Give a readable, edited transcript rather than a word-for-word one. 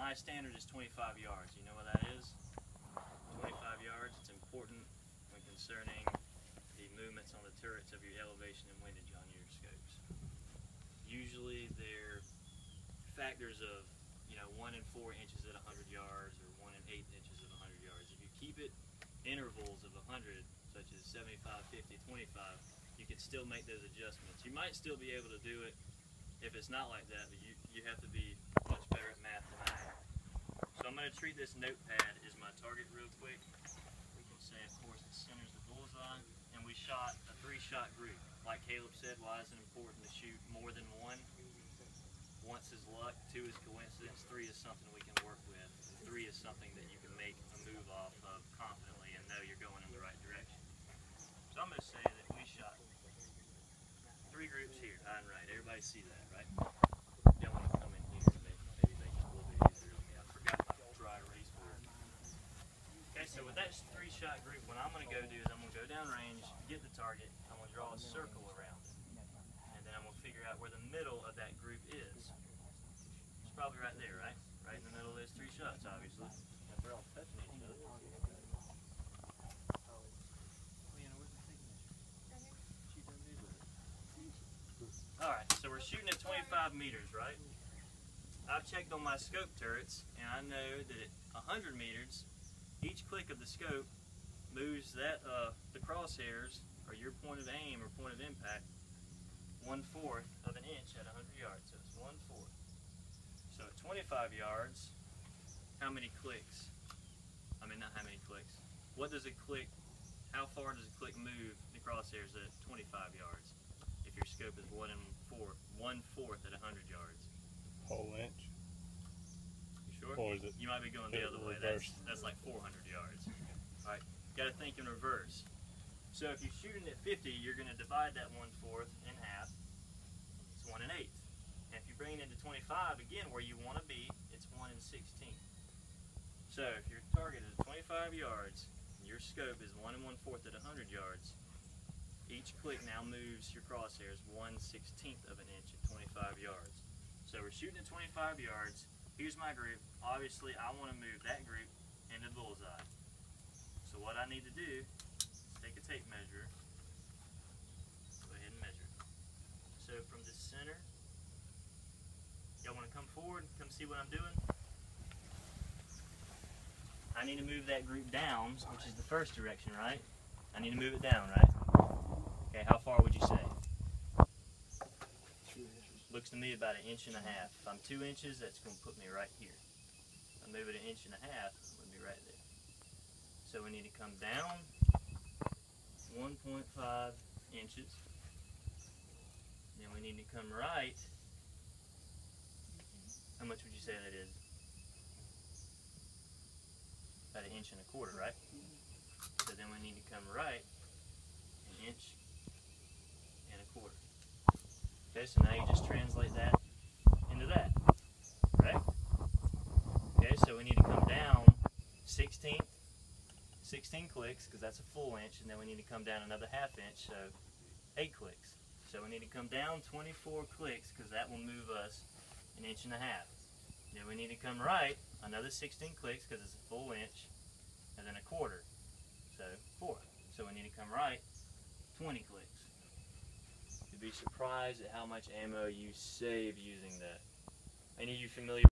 my standard is 25 yards. You know what that is? 25 yards. It's important when concerning the movements on the turrets of your elevation and windage on your scopes. Usually they're factors of 1 and 4 inches at 100 yards or 1 and 8 inches at 100 yards. If you keep it intervals of 100, such as 75, 50, 25, you can still make those adjustments. You might still be able to do it if it's not like that, but you have to be much better at math than I am. So I'm going to treat this notepad as my target real quick. We can say, of course, it centers the bullseye, and we shot a 3-shot group. Like Caleb said, why is it important to shoot more than one? Once is luck, 2 is coincidence, 3 is something we can work with, and 3 is something that you can make a move off of confidently and know you're going in the right direction. So I'm going to say that we shot 3 groups here, high and right. Everybody see that, right? Don't want to come in here and maybe make it a little bit easier on me. I forgot my dry erase board. Okay, so with that 3-shot group, what I'm going to go do is I'm going to go down range, get the target, I'm going to draw a circle around it. And then I'm going to figure out where the middle of that group is. It's probably right there, right? Right in the middle of those 3 shots, obviously. If they're all touching each other. Alright, so we're shooting at 25 meters, right? I've checked on my scope turrets, and I know that at 100 meters, each click of the scope moves that the crosshairs, or your point of aim or point of impact, 1/4 of an inch at 100 yards. So it's 1/4. So at 25 yards, how many clicks? I mean, not how many clicks. What does a click, how far does a click move the crosshairs at 25 yards? If your scope is 1/4 at 100 yards. Whole inch. You sure? Or is it? You might be going the other way. That's like 400 yards. All right, got to think in reverse. So if you're shooting at 50, you're going to divide that 1/4 in half. It's 1 1/8. And if you bring it into 25, again, where you want to be, it's 1 16. So if your target is 25 yards, and your scope is 1 1/4 at 100 yards, each click now moves your crosshairs 1/16 of an inch at 25 yards. So we're shooting at 25 yards. Here's my group. Obviously, I want to move that group into bullseye. So what I need to do is take a tape measure. Go ahead and measure. So from the center, y'all want to come forward and come see what I'm doing? I need to move that group down, which is the first direction, right? I need to move it down, right? Okay, how far would you say? Looks to me about 1.5 inches. If I'm 2 inches, that's going to put me right here. If I move it 1.5 inches, it's going to be right there. So we need to come down 1.5 inches. Then we need to come right. How much would you say that is? About 1.25 inches, right? So then we need to come right 1.25 inches. Okay, so now you just translate that into that, right? Okay, so we need to come down 16 clicks, because that's a full inch, and then we need to come down another 1/2 inch, so 8 clicks. So we need to come down 24 clicks, because that will move us 1.5 inches. Then we need to come right another 16 clicks, because it's a full inch, and then 1/4, so 4. So we need to come right 20 clicks. You'd be surprised at how much ammo you save using that. Any of you familiar